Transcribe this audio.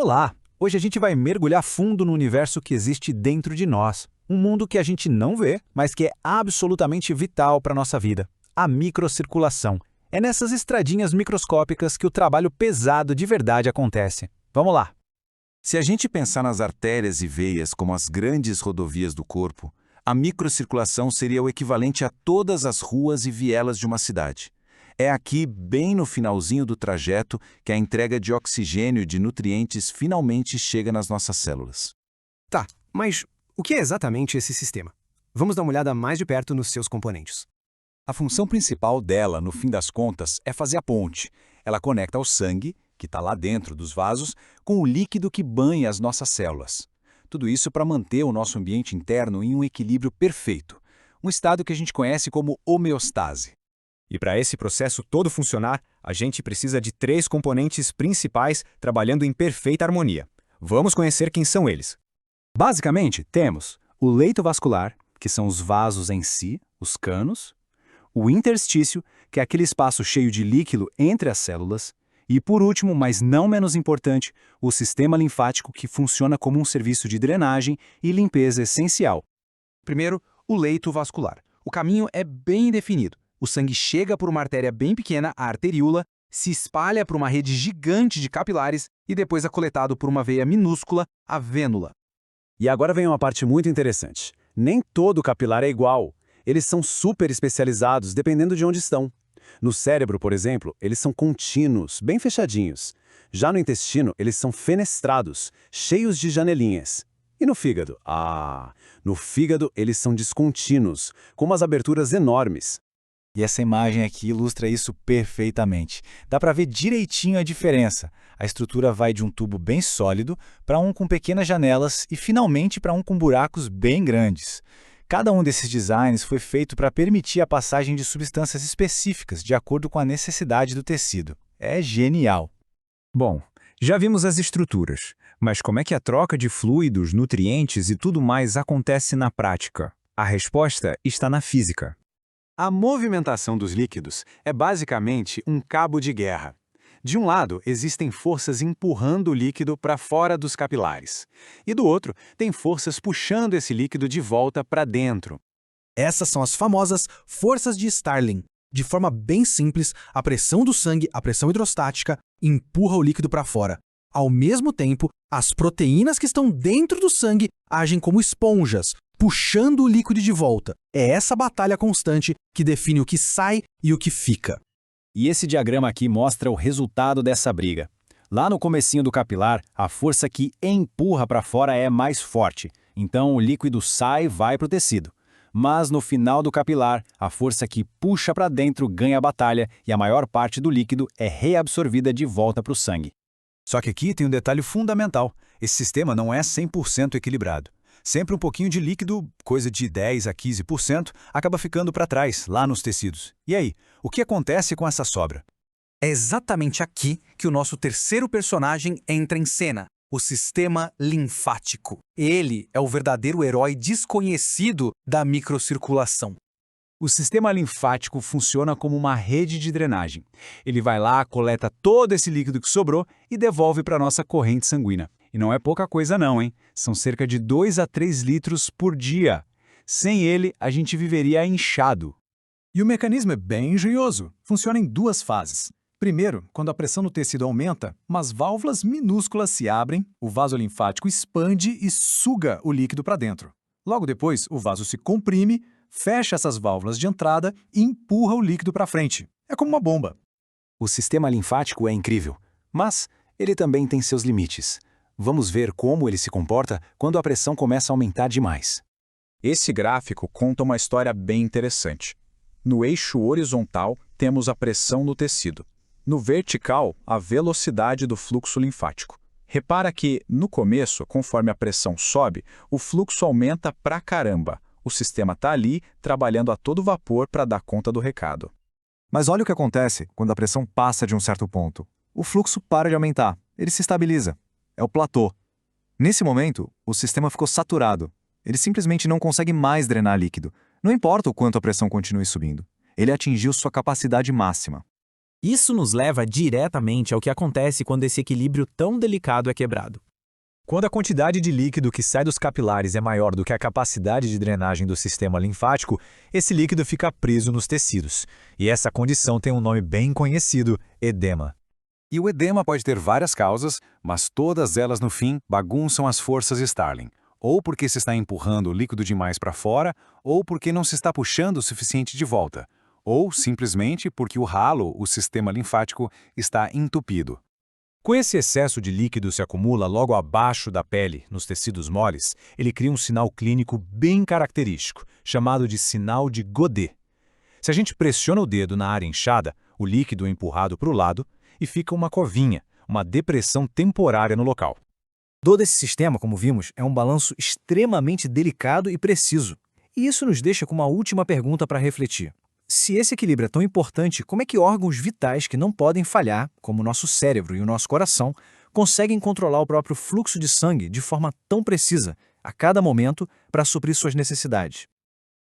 Olá! Hoje a gente vai mergulhar fundo no universo que existe dentro de nós. Um mundo que a gente não vê, mas que é absolutamente vital para a nossa vida. A microcirculação. É nessas estradinhas microscópicas que o trabalho pesado de verdade acontece. Vamos lá! Se a gente pensar nas artérias e veias como as grandes rodovias do corpo, a microcirculação seria o equivalente a todas as ruas e vielas de uma cidade. É aqui, bem no finalzinho do trajeto, que a entrega de oxigênio e de nutrientes finalmente chega nas nossas células. Tá, mas o que é exatamente esse sistema? Vamos dar uma olhada mais de perto nos seus componentes. A função principal dela, no fim das contas, é fazer a ponte. Ela conecta o sangue, que está lá dentro dos vasos, com o líquido que banha as nossas células. Tudo isso para manter o nosso ambiente interno em um equilíbrio perfeito, um estado que a gente conhece como homeostase. E para esse processo todo funcionar, a gente precisa de 3 componentes principais trabalhando em perfeita harmonia. Vamos conhecer quem são eles. Basicamente, temos o leito vascular, que são os vasos em si, os canos, o interstício, que é aquele espaço cheio de líquido entre as células, e por último, mas não menos importante, o sistema linfático que funciona como um serviço de drenagem e limpeza essencial. Primeiro, o leito vascular. O caminho é bem definido. O sangue chega por uma artéria bem pequena, a arteríola, se espalha por uma rede gigante de capilares e depois é coletado por uma veia minúscula, a vênula. E agora vem uma parte muito interessante. Nem todo capilar é igual. Eles são super especializados dependendo de onde estão. No cérebro, por exemplo, eles são contínuos, bem fechadinhos. Já no intestino, eles são fenestrados, cheios de janelinhas. E no fígado? No fígado eles são descontínuos, com umas aberturas enormes. E essa imagem aqui ilustra isso perfeitamente. Dá para ver direitinho a diferença. A estrutura vai de um tubo bem sólido para um com pequenas janelas e finalmente para um com buracos bem grandes. Cada um desses designs foi feito para permitir a passagem de substâncias específicas de acordo com a necessidade do tecido. É genial! Bom, já vimos as estruturas, mas como é que a troca de fluidos, nutrientes e tudo mais acontece na prática? A resposta está na física. A movimentação dos líquidos é basicamente um cabo de guerra. De um lado, existem forças empurrando o líquido para fora dos capilares. E do outro, tem forças puxando esse líquido de volta para dentro. Essas são as famosas forças de Starling. De forma bem simples, a pressão do sangue, a pressão hidrostática, empurra o líquido para fora. Ao mesmo tempo, as proteínas que estão dentro do sangue agem como esponjas, puxando o líquido de volta. É essa batalha constante que define o que sai e o que fica. E esse diagrama aqui mostra o resultado dessa briga. Lá no comecinho do capilar, a força que empurra para fora é mais forte, então o líquido sai e vai para o tecido. Mas no final do capilar, a força que puxa para dentro ganha a batalha e a maior parte do líquido é reabsorvida de volta para o sangue. Só que aqui tem um detalhe fundamental. Esse sistema não é 100% equilibrado. Sempre um pouquinho de líquido, coisa de 10 a 15%, acaba ficando para trás, lá nos tecidos. E aí, o que acontece com essa sobra? É exatamente aqui que o nosso terceiro personagem entra em cena, o sistema linfático. Ele é o verdadeiro herói desconhecido da microcirculação. O sistema linfático funciona como uma rede de drenagem. Ele vai lá, coleta todo esse líquido que sobrou e devolve para a nossa corrente sanguínea. E não é pouca coisa não, hein? São cerca de 2 a 3 litros por dia. Sem ele, a gente viveria inchado. E o mecanismo é bem engenhoso. Funciona em 2 fases. Primeiro, quando a pressão no tecido aumenta, umas válvulas minúsculas se abrem, o vaso linfático expande e suga o líquido para dentro. Logo depois, o vaso se comprime, fecha essas válvulas de entrada e empurra o líquido para frente. É como uma bomba. O sistema linfático é incrível, mas ele também tem seus limites. Vamos ver como ele se comporta quando a pressão começa a aumentar demais. Esse gráfico conta uma história bem interessante. No eixo horizontal, temos a pressão no tecido. No vertical, a velocidade do fluxo linfático. Repara que, no começo, conforme a pressão sobe, o fluxo aumenta pra caramba. O sistema está ali, trabalhando a todo vapor para dar conta do recado. Mas olha o que acontece quando a pressão passa de um certo ponto. O fluxo para de aumentar, ele se estabiliza. É o platô. Nesse momento, o sistema ficou saturado. Ele simplesmente não consegue mais drenar líquido. Não importa o quanto a pressão continue subindo. Ele atingiu sua capacidade máxima. Isso nos leva diretamente ao que acontece quando esse equilíbrio tão delicado é quebrado. Quando a quantidade de líquido que sai dos capilares é maior do que a capacidade de drenagem do sistema linfático, esse líquido fica preso nos tecidos. E essa condição tem um nome bem conhecido: edema. E o edema pode ter várias causas, mas todas elas, no fim, bagunçam as forças Starling. Ou porque se está empurrando o líquido demais para fora, ou porque não se está puxando o suficiente de volta. Ou, simplesmente, porque o ralo, o sistema linfático, está entupido. Com esse excesso de líquido se acumula logo abaixo da pele, nos tecidos moles, ele cria um sinal clínico bem característico, chamado de sinal de Godet. Se a gente pressiona o dedo na área inchada, o líquido é empurrado para o lado e fica uma covinha, uma depressão temporária no local. Todo esse sistema, como vimos, é um balanço extremamente delicado e preciso. E isso nos deixa com uma última pergunta para refletir. Se esse equilíbrio é tão importante, como é que órgãos vitais que não podem falhar, como o nosso cérebro e o nosso coração, conseguem controlar o próprio fluxo de sangue de forma tão precisa, a cada momento, para suprir suas necessidades?